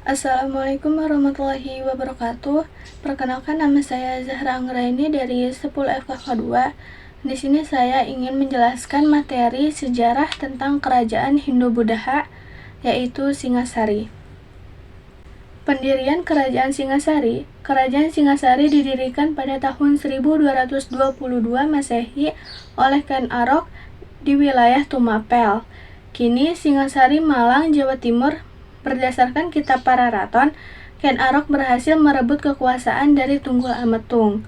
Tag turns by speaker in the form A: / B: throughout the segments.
A: Assalamualaikum warahmatullahi wabarakatuh. Perkenalkan, nama saya Zahra Anggraini dari 10 FKK 2. Di sini saya ingin menjelaskan materi sejarah tentang kerajaan Hindu-Buddha, yaitu Singasari. Pendirian Kerajaan Singasari. Kerajaan Singasari didirikan pada tahun 1222 Masehi oleh Ken Arok di wilayah Tumapel, kini Singasari, Malang, Jawa Timur. Berdasarkan Kitab Pararaton, Ken Arok berhasil merebut kekuasaan dari Tunggul Ametung,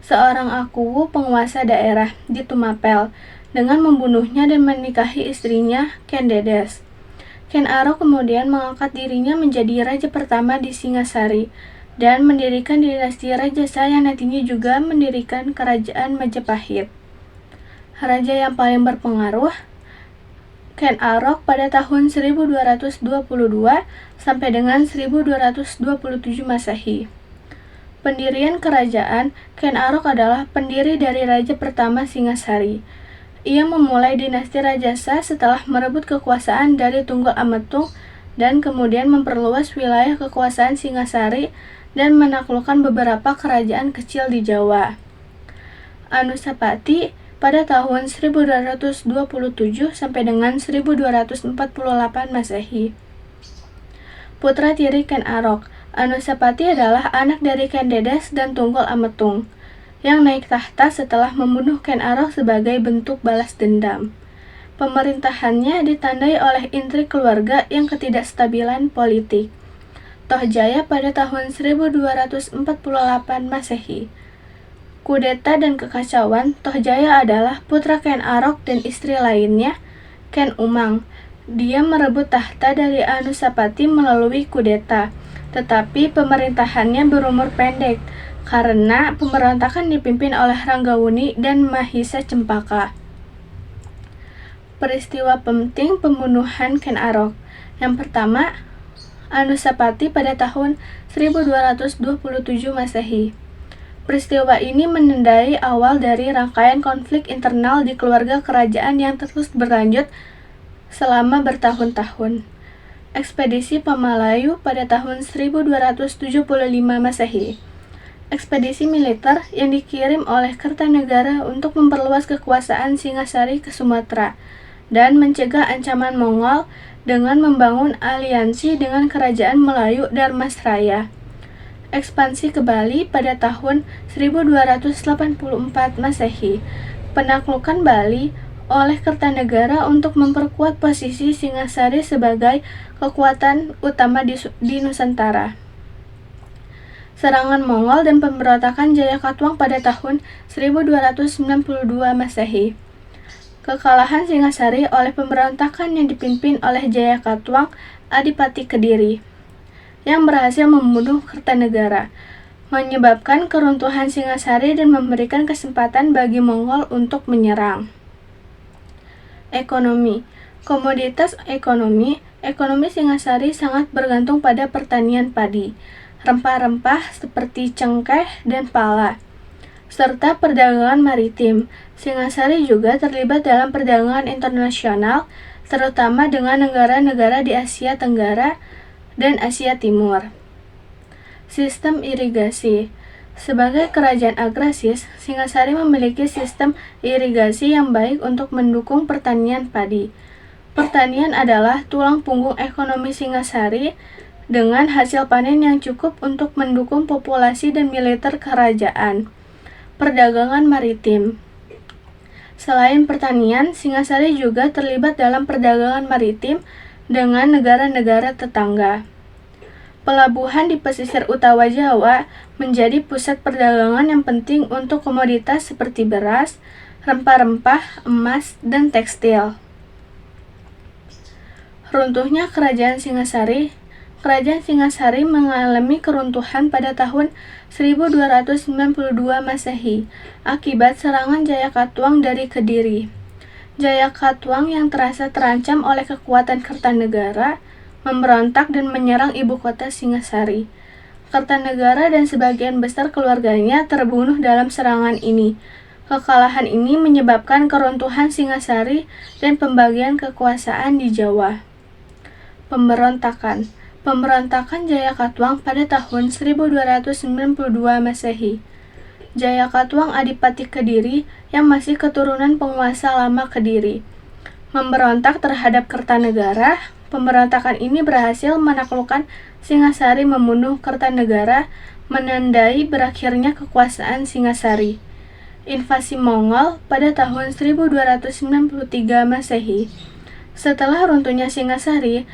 A: seorang Akuwu penguasa daerah di Tumapel, dengan membunuhnya dan menikahi istrinya, Ken Dedes. Ken Arok kemudian mengangkat dirinya menjadi raja pertama di Singasari dan mendirikan dinasti Rajasa yang nantinya juga mendirikan kerajaan Majapahit. Raja yang paling berpengaruh, Ken Arok pada tahun 1222 sampai dengan 1227 Masehi. Pendirian kerajaan, Ken Arok adalah pendiri dari raja pertama Singasari. Ia memulai dinasti Rajasa setelah merebut kekuasaan dari Tunggul Ametung dan kemudian memperluas wilayah kekuasaan Singasari dan menaklukkan beberapa kerajaan kecil di Jawa. Anusapati pada tahun 1227 sampai dengan 1248 Masehi. Putra tiri Ken Arok, Anusapati adalah anak dari Ken Dedes dan Tunggul Ametung, yang naik tahta setelah membunuh Ken Arok sebagai bentuk balas dendam. Pemerintahannya ditandai oleh intrik keluarga yang ketidakstabilan politik. Tohjaya pada tahun 1248 Masehi. Kudeta dan kekacauan. Tohjaya adalah putra Ken Arok dan istri lainnya, Ken Umang. Dia merebut tahta dari Anusapati melalui kudeta, tetapi pemerintahannya berumur pendek karena pemberontakan dipimpin oleh Ranggawuni dan Mahisa Cempaka. Peristiwa penting pembunuhan Ken Arok. Yang pertama, Anusapati pada tahun 1227 Masehi. Peristiwa ini menandai awal dari rangkaian konflik internal di keluarga kerajaan yang terus berlanjut selama bertahun-tahun. Ekspedisi Pamalayu pada tahun 1275 Masehi. Ekspedisi militer yang dikirim oleh Kertanegara untuk memperluas kekuasaan Singasari ke Sumatera dan mencegah ancaman Mongol dengan membangun aliansi dengan Kerajaan Melayu Dharmasraya. Ekspansi ke Bali pada tahun 1284 Masehi. Penaklukan Bali oleh Kertanegara untuk memperkuat posisi Singasari sebagai kekuatan utama di Nusantara. Serangan Mongol dan pemberontakan Jayakatwang pada tahun 1292 Masehi. Kekalahan Singasari oleh pemberontakan yang dipimpin oleh Jayakatwang Adipati Kediri, yang berhasil membunuh Kertanegara, menyebabkan keruntuhan Singasari dan memberikan kesempatan bagi Mongol untuk menyerang. Ekonomi. Komoditas ekonomi. Ekonomi Singasari sangat bergantung pada pertanian padi, rempah-rempah seperti cengkeh dan pala, serta perdagangan maritim. Singasari juga terlibat dalam perdagangan internasional, terutama dengan negara-negara di Asia Tenggara dan Asia Timur. Sistem irigasi. Sebagai kerajaan agraris, Singasari memiliki sistem irigasi yang baik untuk mendukung pertanian padi. Pertanian adalah tulang punggung ekonomi Singasari dengan hasil panen yang cukup untuk mendukung populasi dan militer kerajaan. Perdagangan maritim. Selain pertanian, Singasari juga terlibat dalam perdagangan maritim dengan negara-negara tetangga. Pelabuhan di pesisir utara Jawa menjadi pusat perdagangan yang penting untuk komoditas seperti beras, rempah-rempah, emas, dan tekstil. Runtuhnya Kerajaan Singasari. Kerajaan Singasari mengalami keruntuhan pada tahun 1292 Masehi akibat serangan Jayakatwang dari Kediri. Jayakatwang yang terasa terancam oleh kekuatan Kertanegara memberontak dan menyerang ibu kota Singasari. Kertanegara dan sebagian besar keluarganya terbunuh dalam serangan ini. Kekalahan ini menyebabkan keruntuhan Singasari dan pembagian kekuasaan di Jawa. Pemberontakan. Pemberontakan Jayakatwang pada tahun 1292 Masehi. Jayakatwang Adipati Kediri yang masih keturunan penguasa lama Kediri memberontak terhadap Kertanegara. Pemberontakan ini berhasil menaklukkan Singasari, membunuh Kertanegara, menandai berakhirnya kekuasaan Singasari. Invasi Mongol pada tahun 1293 Masehi. Setelah runtuhnya Singasari,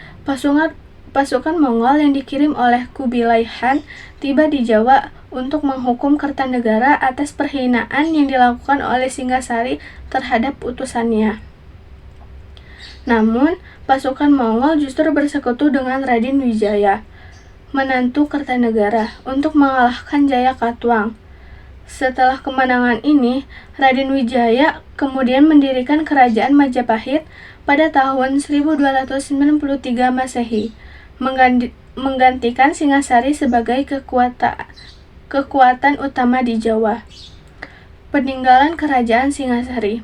A: pasukan Mongol yang dikirim oleh Kubilai Khan tiba di Jawa untuk menghukum Kertanegara atas perhinaan yang dilakukan oleh Singasari terhadap utusannya. Namun, pasukan Mongol justru bersekutu dengan Raden Wijaya, menantu Kertanegara, untuk mengalahkan Jayakatwang. Setelah kemenangan ini, Raden Wijaya kemudian mendirikan kerajaan Majapahit pada tahun 1293 Masehi, menggantikan Singasari sebagai kekuatan utama di Jawa. Peninggalan Kerajaan Singasari.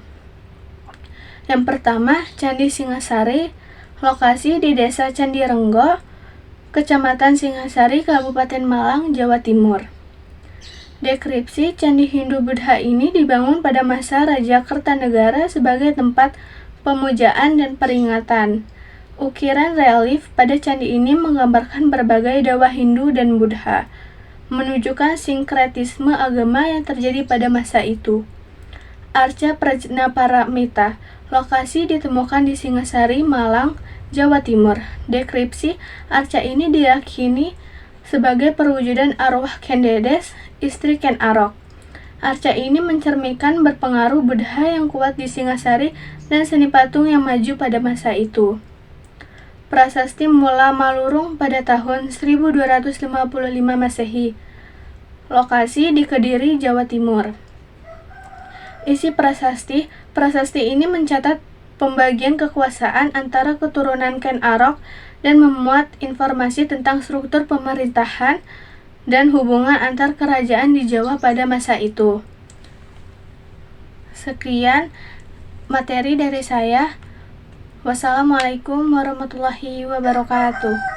A: Yang pertama, Candi Singasari, lokasi di Desa Candirenggo, Kecamatan Singasari, Kabupaten Malang, Jawa Timur. Deskripsi Candi Hindu-Buddha ini dibangun pada masa Raja Kertanegara sebagai tempat pemujaan dan peringatan. Ukiran relief pada candi ini menggambarkan berbagai dewa Hindu dan Buddha, menunjukkan sinkretisme agama yang terjadi pada masa itu. Arca Prajnaparamita, lokasi ditemukan di Singasari, Malang, Jawa Timur. Deskripsi arca ini diyakini sebagai perwujudan arwah Ken Dedes, istri Ken Arok. Arca ini mencerminkan berpengaruh Buddha yang kuat di Singasari dan seni patung yang maju pada masa itu. Prasasti Mula Malurung pada tahun 1255 Masehi. Lokasi di Kediri, Jawa Timur. Isi prasasti ini mencatat pembagian kekuasaan antara keturunan Ken Arok dan memuat informasi tentang struktur pemerintahan dan hubungan antar kerajaan di Jawa pada masa itu. Sekian materi dari saya. Wassalamualaikum warahmatullahi wabarakatuh.